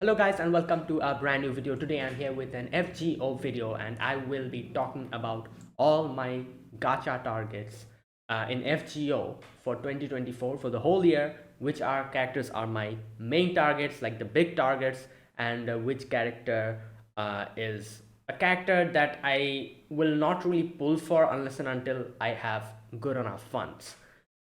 Hello guys and welcome to a brand new video. Today I'm here with an FGO video and I will be talking about all my gacha targets in FGO for 2024 for the whole year, which are characters are my main targets, like the big targets, and which character is a character that I will not really pull for unless and until I have good enough funds.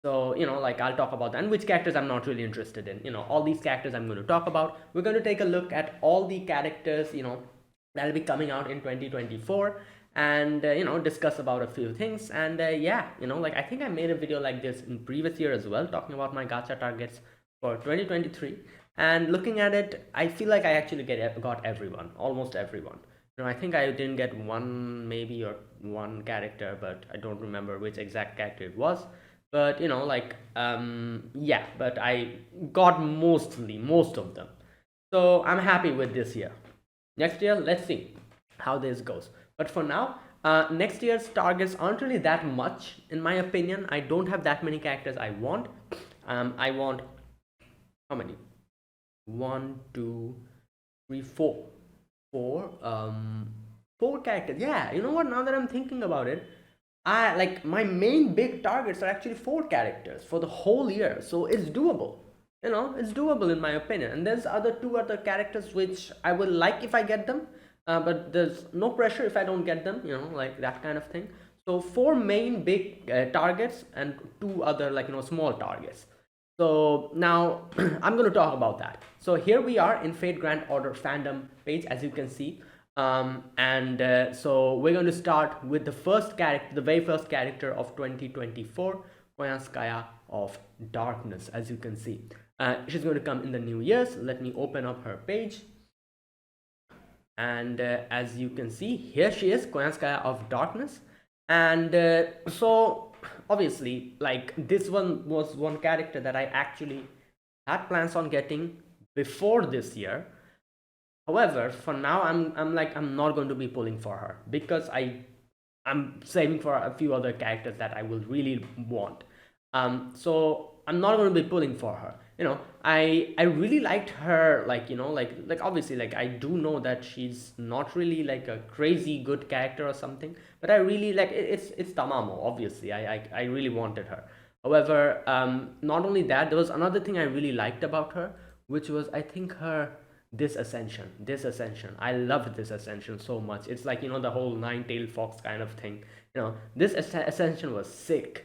So, like I'll talk about that and which characters I'm not really interested in. All these characters I'm going to talk about. We're going to take a look at all the characters, that'll be coming out in 2024 and, discuss about a few things. And yeah, like I think I made a video like this in previous year as well, talking about my gacha targets for 2023. And looking at it, I feel like I actually got everyone, almost everyone. I think I didn't get one maybe or one character, but I don't remember which exact character it was. But yeah, but I got most of them, so I'm happy with this year. Next year, let's see how this goes. But for now, next year's targets aren't really that much in my opinion. I don't have that many characters I want. I want how many? One, two, three, four characters. Yeah, you know what, now that I'm thinking about it, I like my main big targets are actually four characters for the whole year, so it's doable. It's doable in my opinion. And there's two other characters which I will like if I get them, but there's no pressure if I don't get them. Like that kind of thing. So four main big targets and two other small targets. So now I'm going to talk about that. So here we are in Fate Grand Order fandom page, as you can see. So we're going to start with the first character, the very first character of 2024, Koyanskaya of Darkness, as you can see. She's going to come in the New Year's. Let me open up her page. And as you can see, here she is, Koyanskaya of Darkness. And so obviously, like, this one was one character that I actually had plans on getting before this year. However, for now, I'm not going to be pulling for her because I'm saving for a few other characters that I will really want. So I'm not going to be pulling for her. I really liked her. Like obviously, like I do know that she's not really like a crazy good character or something, but I really like it's Tamamo. Obviously, I really wanted her. However, not only that, there was another thing I really liked about her, which was I think her this ascension. I loved this ascension so much. It's like the whole nine-tailed fox kind of thing. This ascension was sick.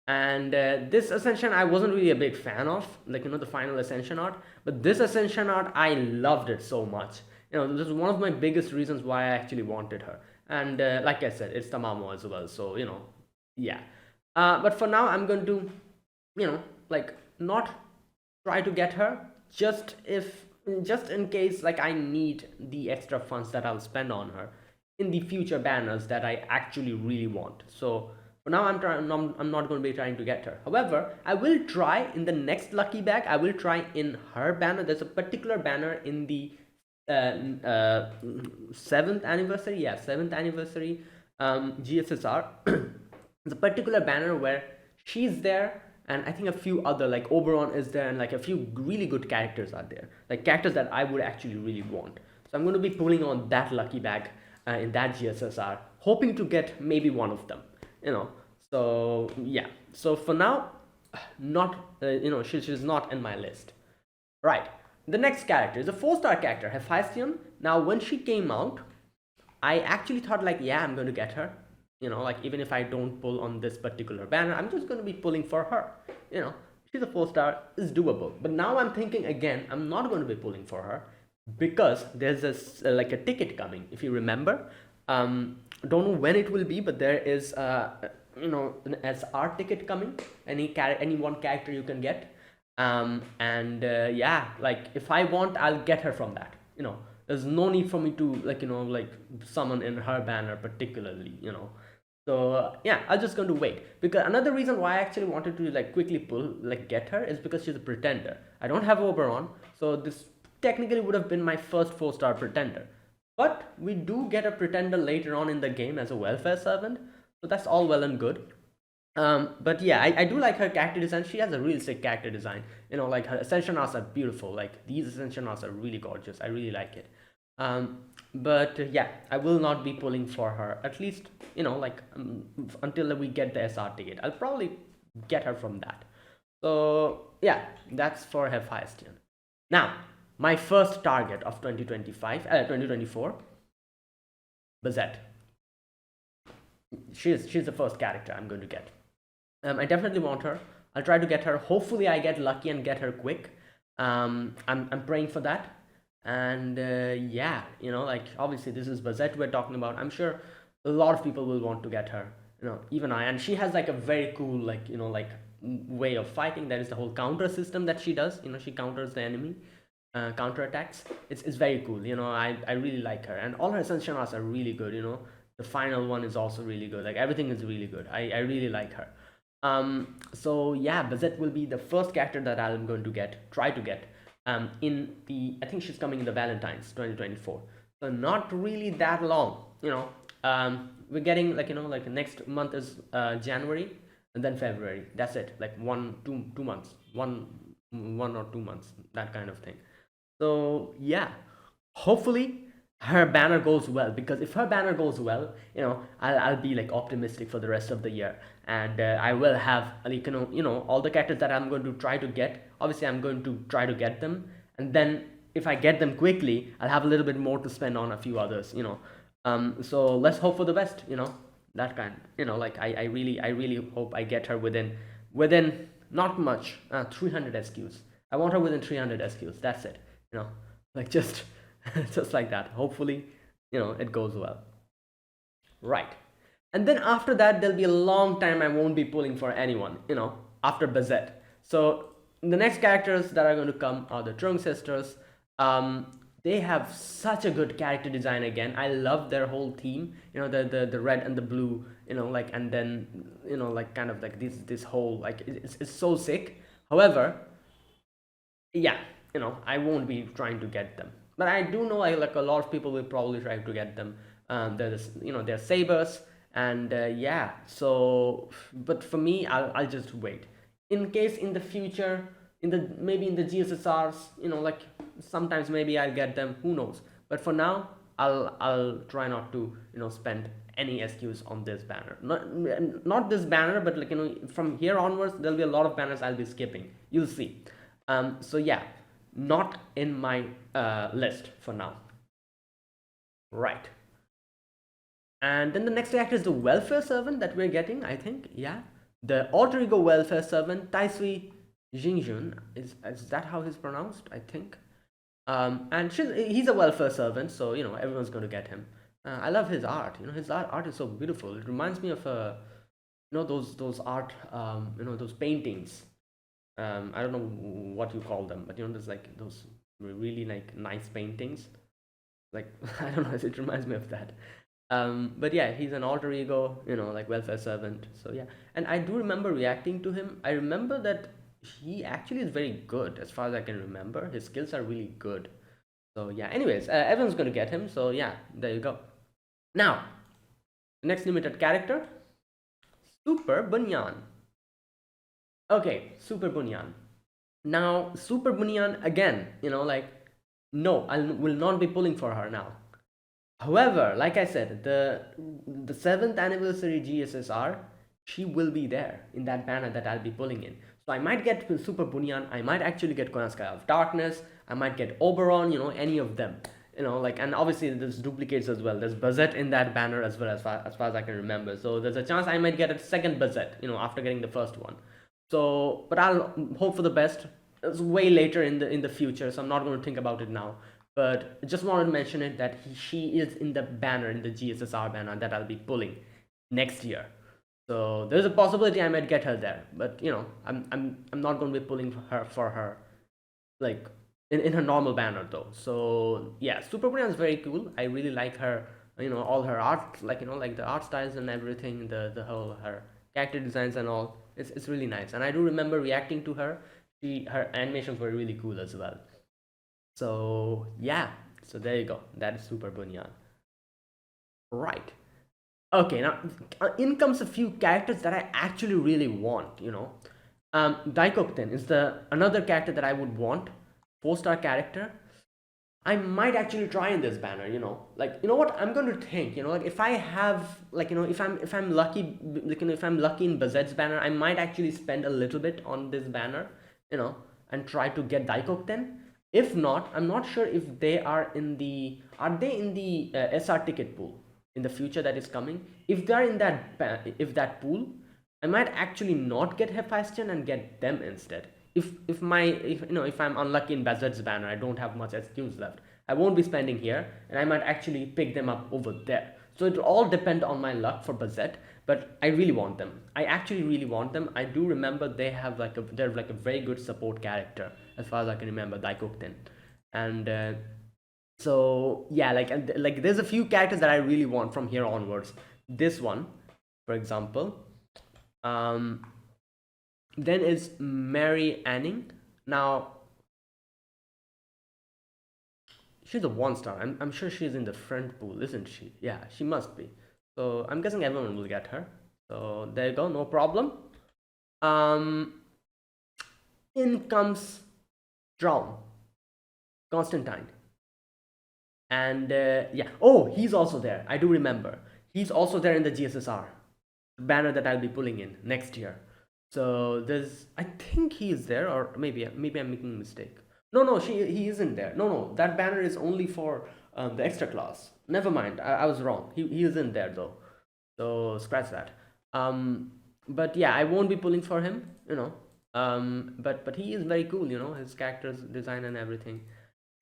And this ascension I wasn't really a big fan of, like the final ascension art, but this ascension art I loved it so much. This is one of my biggest reasons why I actually wanted her. And like I said, it's Tamamo as well, so yeah. But for now I'm going to like not try to get her, just in case like I need the extra funds that I'll spend on her in the future banners that I actually really want. So for now I'm not going to be trying to get her. However, I will try in the next lucky bag. I will try in her banner. There's a particular banner in the 7th anniversary, 7th anniversary GSSR. There's a particular banner where she's there, and I think a few other, like Oberon is there, and like a few really good characters are there, like characters that I would actually really want. So I'm going to be pulling on that lucky bag in that GSSR, hoping to get maybe one of them. So yeah. So for now, not she's not in my list. Right. The next character is a 4-star character, Hephaestion. Now when she came out, I actually thought like, yeah, I'm going to get her. Like even if I don't pull on this particular banner, I'm just going to be pulling for her. She's a 4-star, is doable. But now I'm thinking again, I'm not going to be pulling for her because there's like a ticket coming. If you remember, don't know when it will be, but there is an SR ticket coming. Any one character you can get. Yeah, like if I want, I'll get her from that. There's no need for me to like summon in her banner particularly. So yeah, I'm just going to wait, because another reason why I actually wanted to like quickly get her is because she's a pretender. I don't have Oberon, so this technically would have been my first 4-star pretender, but we do get a pretender later on in the game as a welfare servant, so that's all well and good. But yeah, I do like her character design. She has a really sick character design. You know, like her ascension arcs are beautiful. Like these ascension arcs are really gorgeous. I really like it. Um, but yeah, I will not be pulling for her. At least, like until we get the SR ticket. I'll probably get her from that. So yeah, that's for Hephaestion. Now, my first target of 2024, Bazette. She's the first character I'm going to get. I definitely want her. I'll try to get her. Hopefully, I get lucky and get her quick. I'm praying for that. And yeah, like obviously this is Bazette we're talking about. I'm sure a lot of people will want to get her. Even I. And she has like a very cool like way of fighting. That is the whole counter system that she does. She counters the enemy. Counter attacks. It's very cool. I really like her, and all her ascension arcs are really good. The final one is also really good. Like everything is really good. I really like her. So yeah, Bazette will be the first character that I'm going to try to get. In the I think she's coming in the Valentine's 2024. So not really that long. We're getting like next month is January, and then February. That's it. Like 2 months, 1 or 2 months, that kind of thing. So yeah, hopefully her banner goes well, because if her banner goes well, I'll be like optimistic for the rest of the year, and I will have like all the characters that I'm going to try to get. Obviously, I'm going to try to get them, and then if I get them quickly, I'll have a little bit more to spend on a few others. So let's hope for the best. That kind. Like I really hope I get her within not much 300 SQs. I want her within 300 SQs. That's it. you know like just just like that. Hopefully, it goes well. Right. And then after that, there'll be a long time I won't be pulling for anyone, after Bazette. So the next characters that are going to come are the Trunk sisters. They have such a good character design again. I love their whole theme, the red and the blue, like, and then, like kind of like this whole, like, it's so sick. However, yeah, I won't be trying to get them, but I do know like a lot of people will probably try to get them. There's they're sabers, and yeah, so but for me, I'll just wait in case in the future, maybe in the GSSRs, like sometimes maybe I'll get them, who knows. But for now, I'll try not to spend any SQs on this banner, not this banner, but like from here onwards there'll be a lot of banners I'll be skipping, you'll see. So yeah, not in my list for now. Right. And then the next character is the welfare servant that we're getting, I think. Yeah. The alter ego welfare servant, Taisui Jingjun. Is that how he's pronounced? I think. And he's a welfare servant, so everyone's going to get him. I love his art. His art is so beautiful. It reminds me of those art, those paintings. I don't know what you call them, but there's like those really like nice paintings. Like I don't know, it reminds me of that. But yeah, he's an alter ego, like welfare servant. So yeah, and I do remember reacting to him. I remember that he actually is very good, as far as I can remember. His skills are really good. So yeah. Anyways, everyone's gonna get him. So yeah, there you go. Now, next limited character, Super Bunyan. Okay, Super Bunyan. Now, Super Bunyan again, like, no, I will not be pulling for her now. However, like I said, the 7th anniversary GSSR, she will be there in that banner that I'll be pulling in. So I might get Super Bunyan, I might actually get Konosuke of Darkness, I might get Oberon, any of them. Like, and obviously there's duplicates as well. There's Bazette in that banner as well, as far as I can remember. So there's a chance I might get a second Bazette, after getting the first one. So, but I'll hope for the best. It's way later in the future, so I'm not going to think about it now. But I just wanted to mention it that she is in the banner, in the GSSR banner that I'll be pulling next year. So there's a possibility I might get her there, but I'm not going to be pulling for her like in her normal banner though. So yeah, Super Brian is very cool. I really like her. All her art, like like the art styles and everything, the whole her character designs and all. It's really nice, and I do remember reacting to her. Her animations were really cool as well. So yeah, so there you go. That is Super Bunyan. Right. Okay, now in comes a few characters that I actually really want. Daikokten is the another character that I would want, 4-star character. I might actually try in this banner, like what I'm going to think, like if I have like if I'm lucky, like if I'm lucky in Bazet's banner, I might actually spend a little bit on this banner, you know, and try to get Daikokten. If not, I'm not sure if they are they in the SR ticket pool in the future that is coming. If they're in that pool, I might actually not get Hephaestion and get them instead. If I'm unlucky in Bazet's banner, I don't have much SQs left. I won't be spending here, and I might actually pick them up over there. So it'll all depend on my luck for Bazet, but I really want them. I actually really want them. I do remember they're like a very good support character as far as I can remember, Daikokten, and so yeah, like there's a few characters that I really want from here onwards. This one, for example. Um, then is Mary Anning. Now she's a 1-star. I'm sure she's in the front pool, isn't she? Yeah, she must be. So I'm guessing everyone will get her. So there you go, no problem. Um, in comes Traum, Constantine, and yeah. Oh, he's also there. I do remember. He's also there in the GSSR banner that I'll be pulling in next year. So I think he is there, or maybe I'm making a mistake. No, no, he isn't there. No, no, that banner is only for the extra class. Never mind, I was wrong. He isn't there though. So scratch that. Um, but yeah, I won't be pulling for him. But he is very cool. His character's design and everything.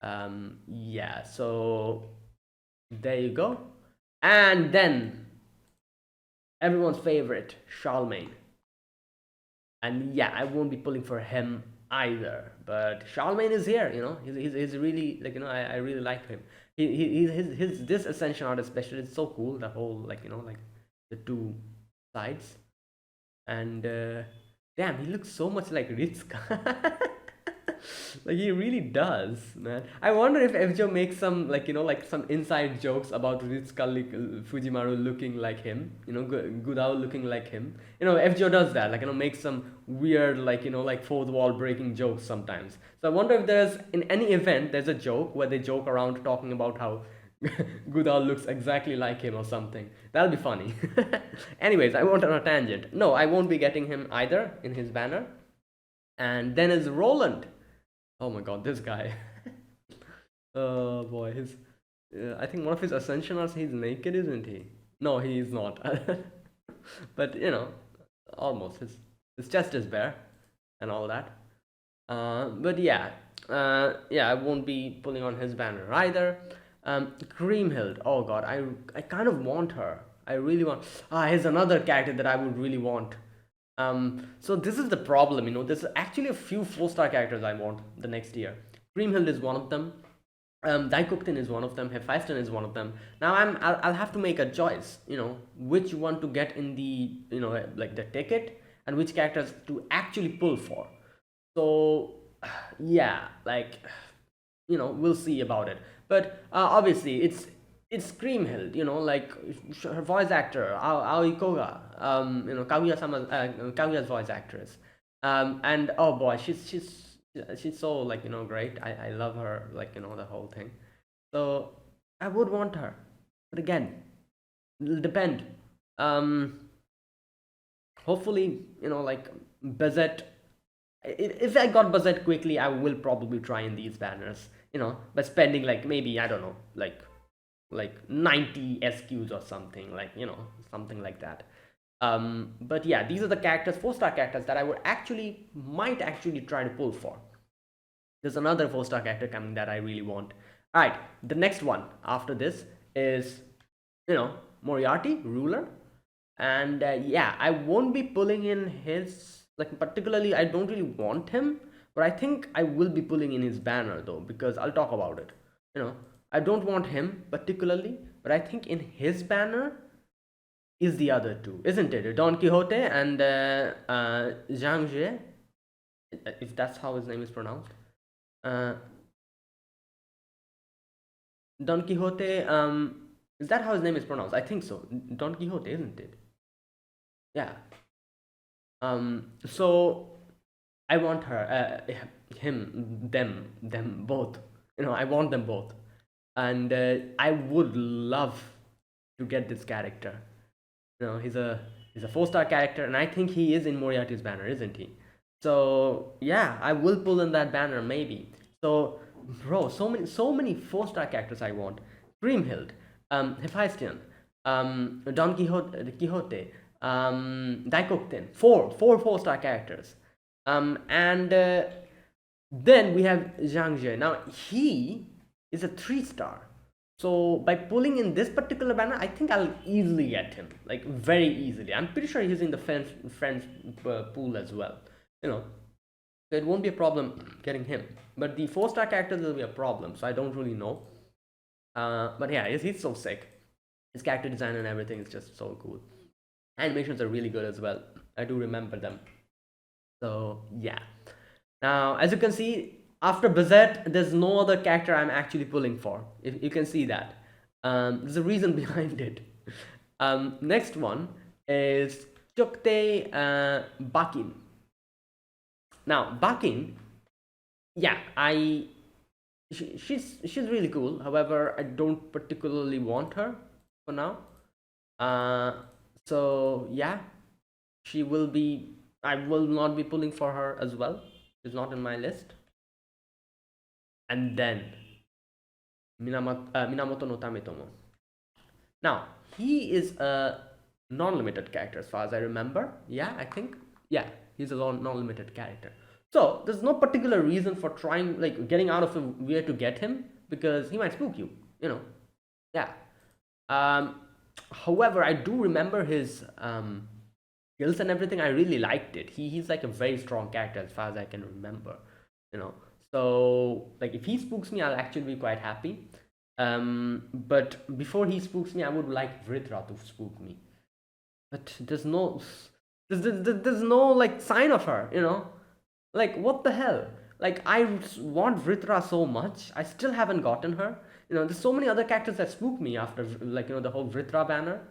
Yeah. So there you go. And then everyone's favorite, Charlemagne. And yeah, I won't be pulling for him either. But Charlemagne is here, he's really like I really like him. His this ascension art especially is so cool. The whole like the two sides, and damn, he looks so much like Ritsuka. Like he really does, man. I wonder if FGO makes some like some inside jokes about Ritsuka Fujimaru looking like him, Gudao looking like him. FGO does that, makes some weird like fourth wall breaking jokes sometimes. So I wonder if there's in any event there's a joke where they joke around talking about how Gudao looks exactly like him or something. That'll be funny. Anyways, I won't on a tangent. No, I won't be getting him either in his banner. And then is Roland. Oh my god, this guy. Oh boy, I think one of his ascension arts, he's naked, isn't he? No, he is not. But almost. His chest is bare and all that. But yeah, yeah, I won't be pulling on his banner either. Creamhild. Oh god, I kind of want her. I really want. Here's another character that I would really want. So this is the problem, there's actually a few 4-star characters I want the next year. Creamhild is one of them. Daikokten is one of them. Hephaestion is one of them. Now I'll have to make a choice, which one to get in the like the ticket and which characters to actually pull for. So yeah, we'll see about it. But obviously it's Creamhild, like her voice actor, Aoi Koga, Kaguya's voice actress, and oh boy, she's so great. I love her, the whole thing. So I would want her, but again, it'll depend. Um, Hopefully, like Bazet. If I got Bazet quickly, I will probably try in these banners, by spending maybe I don't know, like 90 SQs or something, something like that. But yeah, these are the characters, 4-star characters that I might actually try to pull for. There's another 4-star character coming that I really want. All right, the next one after this is Moriarty, ruler. And yeah, I won't be pulling in his particularly. I don't really want him, but I think I will be pulling in his banner though, because I'll talk about it. I don't want him particularly, but I think in his banner is the other two, isn't it? Don Quixote and Zhang Jie, if that's how his name is pronounced. uh, Don Quixote Is that how his name is pronounced? I think so. Don Quixote, isn't it? Yeah. So I want her, him, them both. I want them both, and I would love to get this character. He's a 4-star character, and I think he is in Moriarty's banner, isn't he? So yeah, I will pull in that banner maybe. So, bro, so many 4-star characters I want. Grimhild, Hephaestion, Don Quixote, Daikokten. Four 4-star characters. And then we have Zhang Jie. Now he is a 3-star. So by pulling in this particular banner, I think I'll easily get him, like very easily. I'm pretty sure he's in the friends pool as well. So it won't be a problem getting him. But the 4-star characters will be a problem, so I don't really know. But yeah, he's so sick. His character design and everything is just so cool. Animations are really good as well. I do remember them. So yeah. Now, as you can see, after Bizet, there's no other character I'm actually pulling for. If you can see that, there's a reason behind it. Next one is Chokte Bakin. Now, Bakin, yeah, she's really cool. However, I don't particularly want her for now. So yeah, she will be. I will not be pulling for her as well. She's not in my list. And then Minamoto no Tametomo. Now, he is a non-limited character as far as I remember. Yeah, I think. Yeah, he's a non-limited character. So there's no particular reason for trying, like, getting out of where to get him, because he might spook you. Yeah. However, I do remember his skills and everything. I really liked it. He's like a very strong character as far as I can remember. So like if he spooks me, I'll actually be quite happy. But before he spooks me, I would like Vritra to spook me. But there's no like sign of her. Like what the hell? Like I want Vritra so much. I still haven't gotten her. There's so many other characters that spook me after, like, the whole Vritra banner.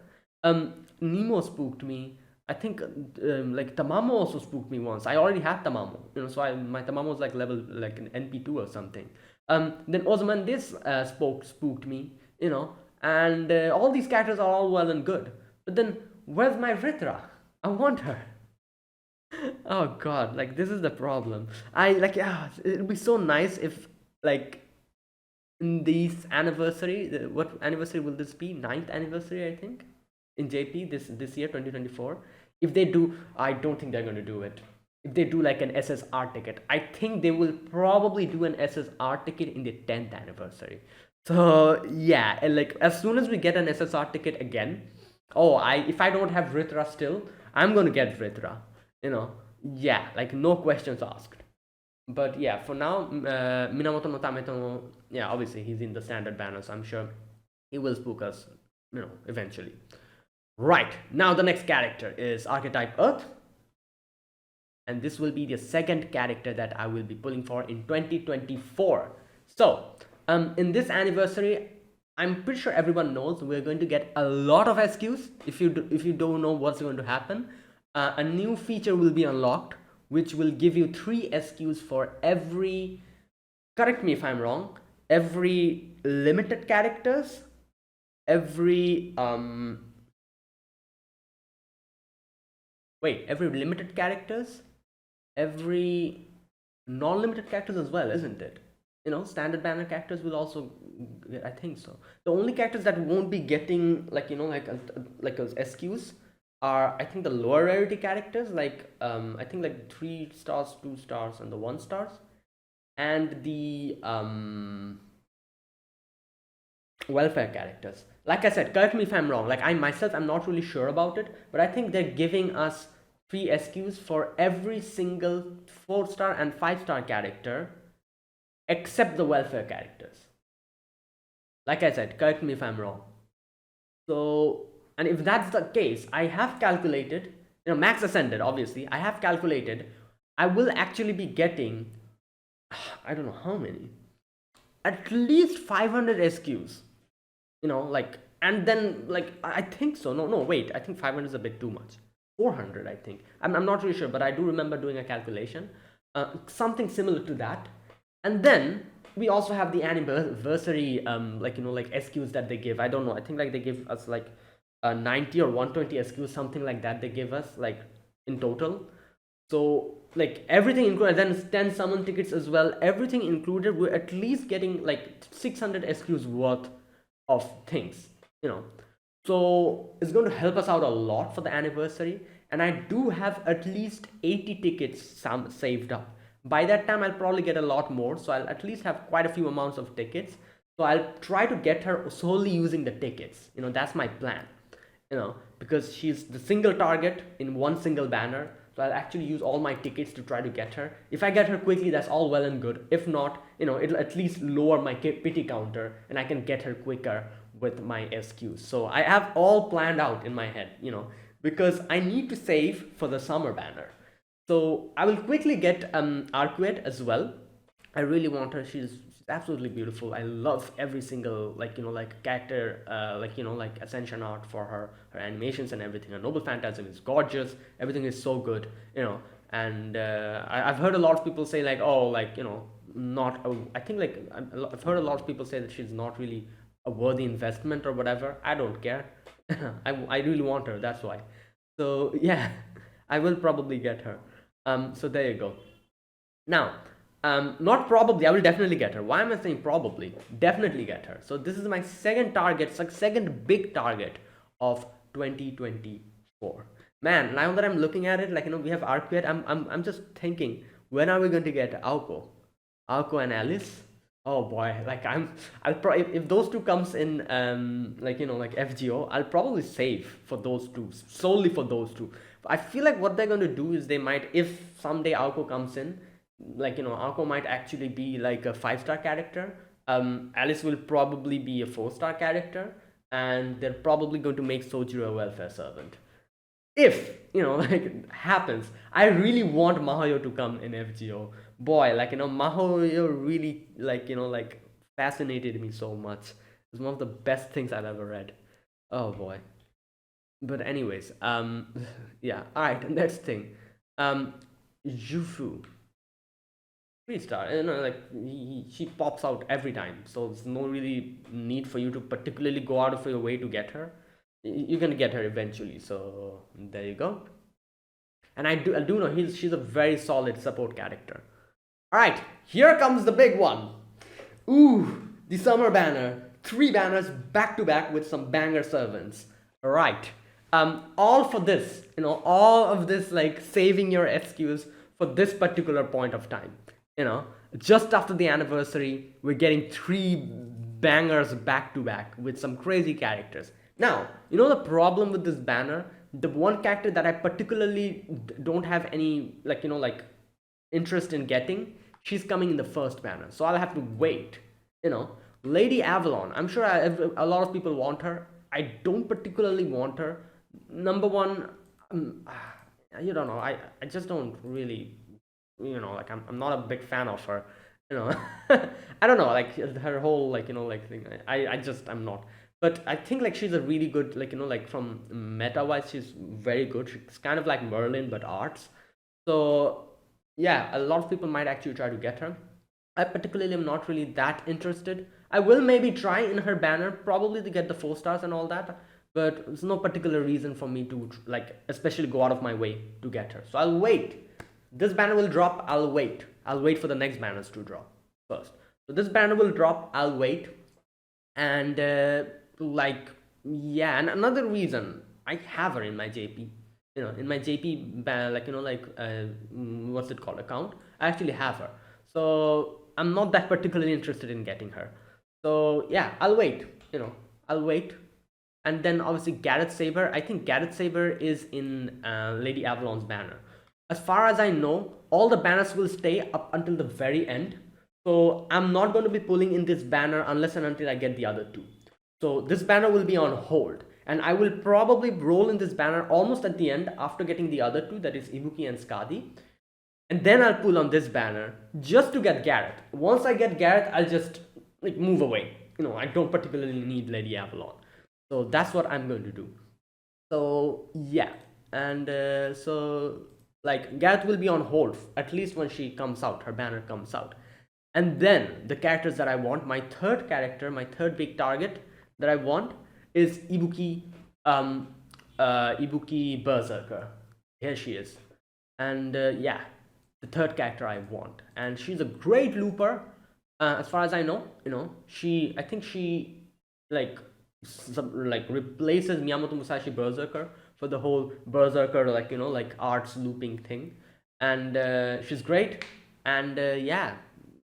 Nemo spooked me. I think like Tamamo also spooked me once. I already had Tamamo, so my Tamamo was like level like an NP2 or something. Then Ozymandias spooked me, and all these characters are all well and good. But then where's my Vritra? I want her. Oh god, like this is the problem. It'd be so nice if, like, in this anniversary, what anniversary will this be? 9th anniversary, I think, in JP this year, 2024. If they do, I don't think they're going to do it. If they do like an SSR ticket, I think they will probably do an SSR ticket in the 10th anniversary. So yeah, and like as soon as we get an SSR ticket again, if I don't have Vritra still, I'm going to get Vritra. Yeah, like no questions asked. But yeah, for now, Minamoto no Tametomo, yeah, obviously he's in the standard banner, so I'm sure he will spook us, eventually. Right, now the next character is Archetype Earth. And this will be the second character that I will be pulling for in 2024. So, in this anniversary, I'm pretty sure everyone knows we're going to get a lot of SQs. If you don't know what's going to happen, a new feature will be unlocked, which will give you 3 SQs for every, correct me if I'm wrong, every limited characters, every every limited characters, every non-limited characters as well, isn't it? Standard banner characters will also, I think so. The only characters that won't be getting like SQs are, I think, the lower rarity characters, like I think like 3 stars, 2 stars, and the 1 stars, and the welfare characters. Like I said, correct me if I'm wrong. Like I myself, I'm not really sure about it, but I think they're giving us 3 SQs for every single 4-star and 5-star character, except the welfare characters. Like I said, correct me if I'm wrong. So, and if that's the case, I have calculated, max ascended, obviously, I have calculated, I will actually be getting, I don't know how many, at least 500 SQs, like and then like I think so. No, no, wait. I think 500 is a bit too much. 400, I think. I'm not really sure, but I do remember doing a calculation, something similar to that. And then we also have the anniversary, like like SQs that they give. I don't know. I think like they give us like 90 or 120 SQs, something like that. They give us like in total. So like everything included, then 10 summon tickets as well, everything included, we're at least getting like 600 SQs worth of things, you know. So it's going to help us out a lot for the anniversary, and I do have at least 80 tickets some saved up. By that time I'll probably get a lot more, so I'll at least have quite a few amounts of tickets. So I'll try to get her solely using the tickets, that's my plan, because she's the single target in one single banner. So I'll actually use all my tickets to try to get her. If I get her quickly, that's all well and good. If not, it'll at least lower my pity counter and I can get her quicker with my SQs. So I have all planned out in my head, because I need to save for the summer banner. So I will quickly get Arcuate as well. I really want her. She's absolutely beautiful. I love every single like character, like ascension art for her animations and everything. Her noble phantasm is gorgeous. Everything is so good, and I've heard a lot of people say like, oh, like not I think like I've heard a lot of people say that she's not really a worthy investment or whatever. I don't care. I really want her, that's why. So yeah, I will probably get her. So there you go. Now, not probably, I will definitely get her. Why am I saying probably? Definitely get her. So this is my second target, second big target of 2024. Man, now that I'm looking at it, like we have Arcuate, I'm just thinking, when are we going to get Alco and Alice? Oh boy, like I'll probably, if those two comes in like like FGO, I'll probably save for those two, solely for those two. I feel like what they're going to do is they might, if someday Alco comes in, like Alco might actually be like a 5-star character. Alice will probably be a 4-star character, and they're probably going to make Sojiro a welfare servant. If like happens, I really want Mahoyo to come in FGO. Boy, like Mahoyo really like fascinated me so much. It's one of the best things I've ever read. Oh boy. But anyways, yeah. All right, next thing, Jufu. 3-star, like she pops out every time, so there's no really need for you to particularly go out of your way to get her. You're gonna get her eventually, so there you go. And I do know she's a very solid support character. All right, here comes the big one. Ooh, the summer banner, 3 banners back to back with some banger servants. All right, all for this, all of this, like saving your SQs for this particular point of time. Just after the anniversary, we're getting 3 bangers back to back with some crazy characters. Now, the problem with this banner, the one character that I particularly don't have any like interest in getting, she's coming in the first banner, so I'll have to wait. Lady Avalon, I'm sure a lot of people want her. I don't particularly want her. Number one, you don't know, I just don't really, like I'm not a big fan of her. I don't know, like her whole like thing. I'm not. But I think like she's a really good, like from meta wise, she's very good. She's kind of like Merlin but arts. So yeah, a lot of people might actually try to get her. I particularly am not really that interested. I will maybe try in her banner, probably to get the 4 stars and all that, but there's no particular reason for me to like especially go out of my way to get her. So I'll wait. This banner will drop, I'll wait. I'll wait for the next banners to drop first. So this banner will drop, I'll wait. And like, yeah, and another reason, I have her in my JP. In my JP, what's it called, account, I actually have her. So I'm not that particularly interested in getting her. So yeah, I'll wait, I'll wait. And then obviously Gareth Saber, I think Gareth Saber is in Lady Avalon's banner. As far as I know, all the banners will stay up until the very end. So I'm not going to be pulling in this banner unless and until I get the other 2. So this banner will be on hold. And I will probably roll in this banner almost at the end after getting the other 2, that is Ibuki and Skadi. And then I'll pull on this banner just to get Gareth. Once I get Gareth, I'll just like move away. I don't particularly need Lady Avalon. So that's what I'm going to do. So yeah, and so like Gareth will be on hold at least when she comes out, her banner comes out. And then the characters that I want, my third character, my third big target that I want is Ibuki, um, Ibuki Berserker. Here she is, and yeah, the third character I want, and she's a great looper. As far as I know, I think she like like replaces Miyamoto Musashi Berserker for the whole Berserker like like arts looping thing, and she's great. And yeah,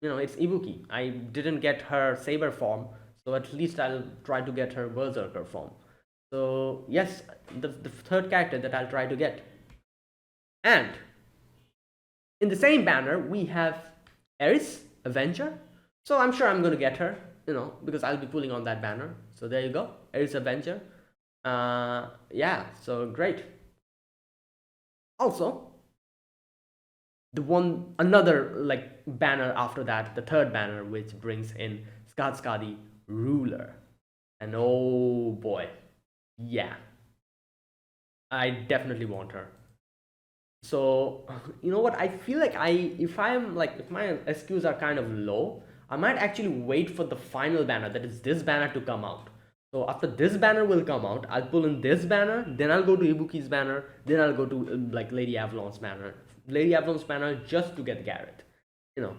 it's Ibuki. I didn't get her Saber form, so at least I'll try to get her Berserker form. So yes, the third character that I'll try to get. And in the same banner, we have Eris, Avenger. So I'm sure I'm going to get her, because I'll be pulling on that banner. So there you go, Eris Avenger. Yeah, so great. Also, another like banner after that, the third banner, which brings in Skadi Ruler. And oh boy, yeah, I definitely want her. So you know what, I feel like if my SQs are kind of low, I might actually wait for the final banner, that is this banner, to come out. So after this banner will come out, I'll pull in this banner, then I'll go to Ibuki's banner, then I'll go to like Lady Avalon's banner just to get Garrett, you know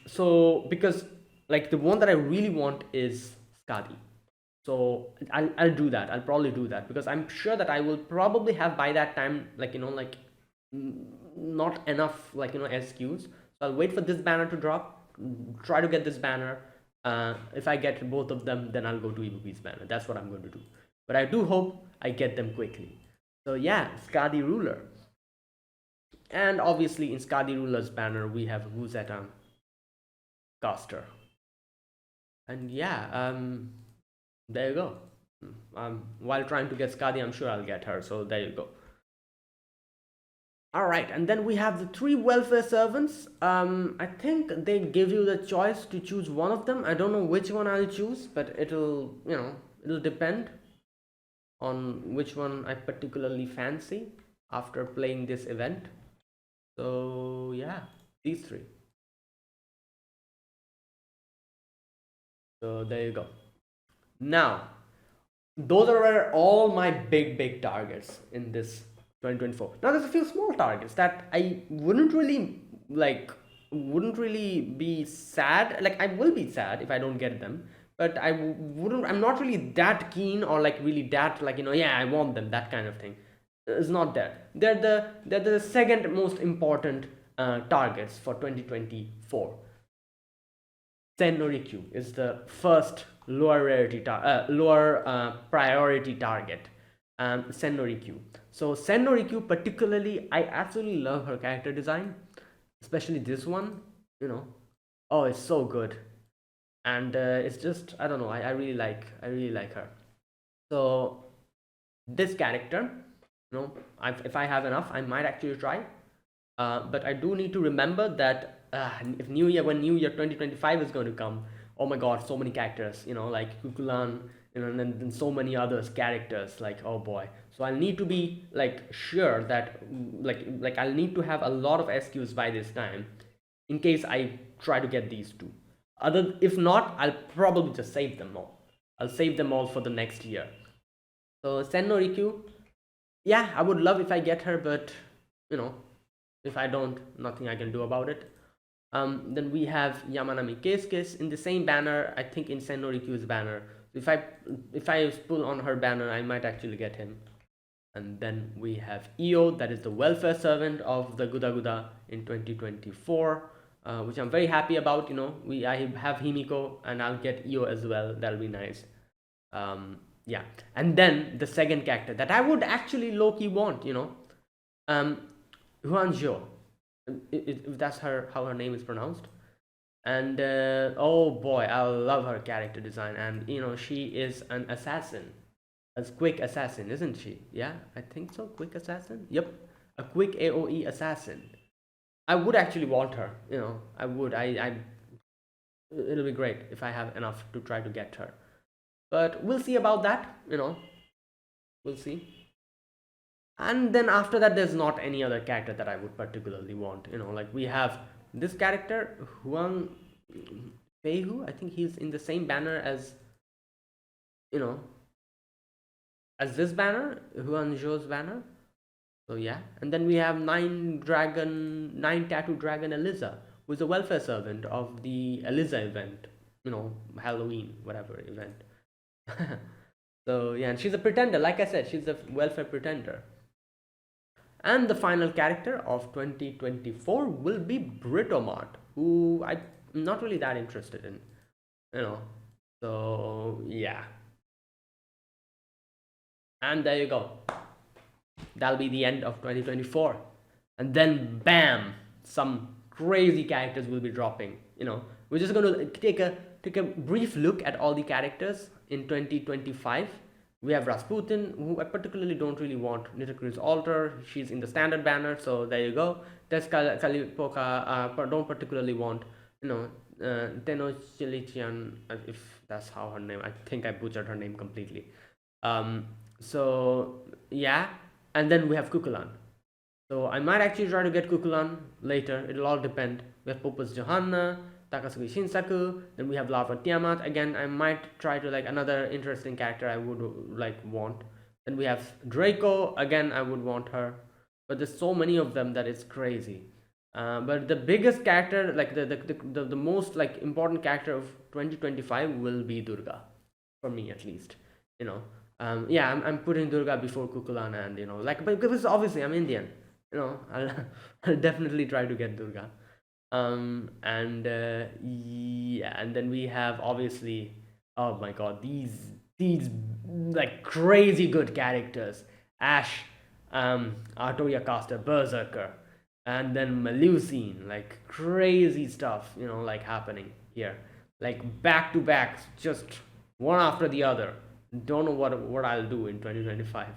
so because like the one that I really want is Skadi. So I'll do that. I'll probably do that because I'm sure that I will probably have by that time, like not enough SQs. So I'll wait for this banner to drop, try to get this banner. If I get both of them, then I'll go to Ibuki's banner. That's what I'm going to do. But I do hope I get them quickly. So yeah, Skadi Ruler. And obviously in Skadi Ruler's banner we have Wuzeta Caster. And yeah, there you go. While trying to get Skadi, I'm sure I'll get her. So there you go. All right, and then we have the three welfare servants. I think they give you the choice to choose one of them. I don't know which one I'll choose, but it'll depend on which one I particularly fancy after playing this event. So yeah, these three. So there you go. Now, those are all my big targets in this 2024. Now there's a few small targets that I wouldn't really be sad. Like I will be sad if I don't get them, but I'm not really that keen or like really that like yeah, I want them, that kind of thing. It's not there. They're the second most important targets for 2024. Sennorikyu is the first lower priority target. Sennorikyu. So Sennorikyu particularly, I absolutely love her character design, especially this one. Oh, it's so good, and it's just I don't know. I really like her. So this character, if I have enough, I might actually try. But I do need to remember that if when New Year 2025 is going to come, oh my God, so many characters, like Kukulan, and so many others characters, like oh boy. So I'll need to be like sure that like I'll need to have a lot of SQs by this time, in case I try to get these two. If not, I'll probably just save them all. I'll save them all for the next year. So Sen no Rikyu, yeah, I would love if I get her, but you know, if I don't, nothing I can do about it. Then we have Yamanami Keisuke in the same banner. I think in Sen no Rikyu's banner. If I pull on her banner, I might actually get him. And then we have Io, that is the welfare servant of the Guda Guda in 2024, which I'm very happy about. I have Himiko, and I'll get Io as well. That'll be nice. Yeah, and then the second character that I would actually low-key want, Huanzhou, if that's how her name is pronounced. And oh boy, I love her character design, and she is an assassin, a quick assassin, isn't she? Yeah, I think so. Quick assassin. Yep, a quick AOE assassin. I would actually want her. I would. It'll be great if I have enough to try to get her. but we'll see about that, we'll see. And then after that, there's not any other character that I would particularly want, like we have this character Huang Feihu. I think he's in the same banner as, you know this banner, Huan Zhou's banner. So yeah, and then we have nine tattoo dragon Eliza, who is a welfare servant of the Eliza event, Halloween whatever event. So yeah, and she's a pretender. Like I said, she's a welfare pretender. And the final character of 2024 will be Britomart, who I'm not really that interested in, you know. So yeah, and there you go. That'll be the end of 2024, and then bam, some crazy characters will be dropping. We're just going to take a brief look at all the characters in 2025. We have Rasputin, who I particularly don't really want. Nitocru's Altar, she's in the standard banner, so there you go. There's Kalipoka, don't particularly want, Tenochtitlan, if that's how her name. I think I butchered her name completely. So yeah, and then we have Kukulan. So I might actually try to get Kukulan later. It'll all depend. We have Popus Johanna, Takasugi Shinsaku. Then we have Lava Tiamat. Again, I might try to like another interesting character I would like want. Then we have Draco. Again, I would want her. But there's so many of them that it's crazy. But the biggest character, like the most like important character of 2025 will be Durga, for me at least. Yeah, I'm putting Durga before Kukulana, and like, but because obviously I'm Indian, I'll, I'll definitely try to get Durga. And yeah, and then we have obviously, oh my god, these like crazy good characters: Ash, Artoria Caster, Berserker, and then Melusine, like crazy stuff, like happening here, like back to back, just one after the other. Don't know what I'll do in 2025.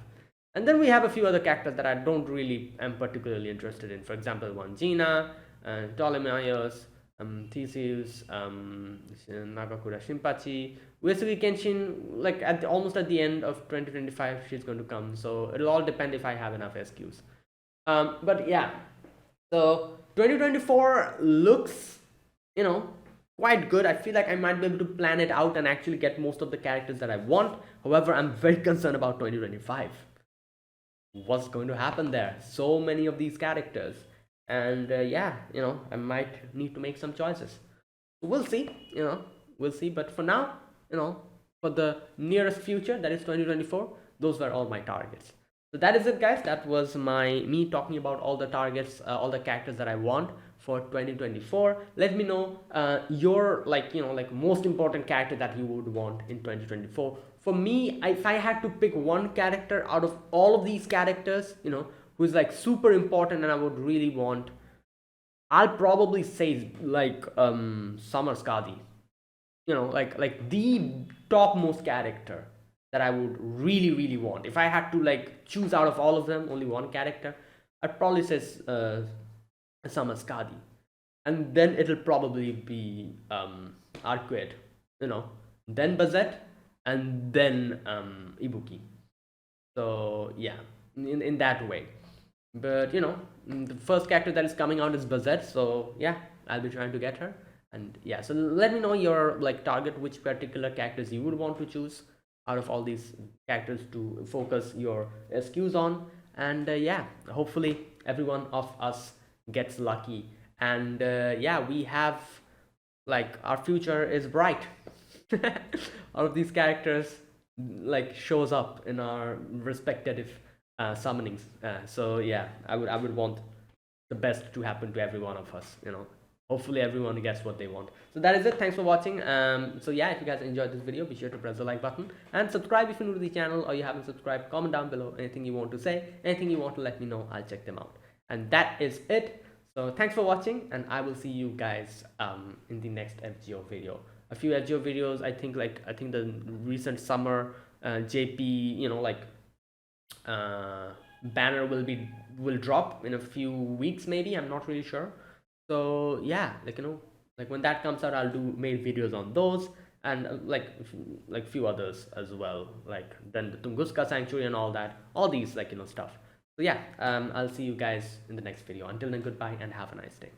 And then we have a few other characters that I don't really am particularly interested in. For example, Wangina, Ptolemaios, Theseus, Nagakura Shinpachi. Uesui Kenshin, like almost at the end of 2025, she's going to come. So it'll all depend if I have enough SQs. But yeah, so 2024 looks, quite good. I feel like I might be able to plan it out and actually get most of the characters that I want. However, I'm very concerned about 2025. What's going to happen there? So many of these characters. And yeah, I might need to make some choices. We'll see, we'll see. But for now, for the nearest future, that is 2024, those were all my targets. So that is it, guys. That was me talking about all the targets, all the characters that I want for 2024. Let me know your like most important character that you would want in 2024. For me, if I had to pick one character out of all of these characters, who's like super important and I would really want, I'll probably say like Summer Skadi. Like the topmost character that I would really, really want. If I had to like choose out of all of them, only one character, I'd probably say Summer Skadi. And then it'll probably be Arquette, then Bazette, and then Ibuki. So yeah, in that way. But the first character that is coming out is Bazette, so yeah, I'll be trying to get her. And yeah, so let me know your like target, which particular characters you would want to choose out of all these characters to focus your SQs on. And yeah, hopefully every one of us gets lucky. And yeah, we have like our future is bright. All of these characters like shows up in our respective summonings. So yeah, I would want the best to happen to every one of us. Hopefully everyone gets what they want. So that is it. Thanks for watching. So yeah, if you guys enjoyed this video, be sure to press the like button and subscribe if you're new to the channel or you haven't subscribed. Comment down below anything you want to say, anything you want to let me know. I'll check them out. And that is it. So thanks for watching, and I will see you guys in the next FGO video. A few FGO videos. I think the recent summer JP banner will drop in a few weeks maybe. I'm not really sure. So yeah, like when that comes out, I'll do made videos on those. and like few others as well, like then the Tunguska Sanctuary and all that, all these like stuff. So yeah, I'll see you guys in the next video. Until then, goodbye and have a nice day.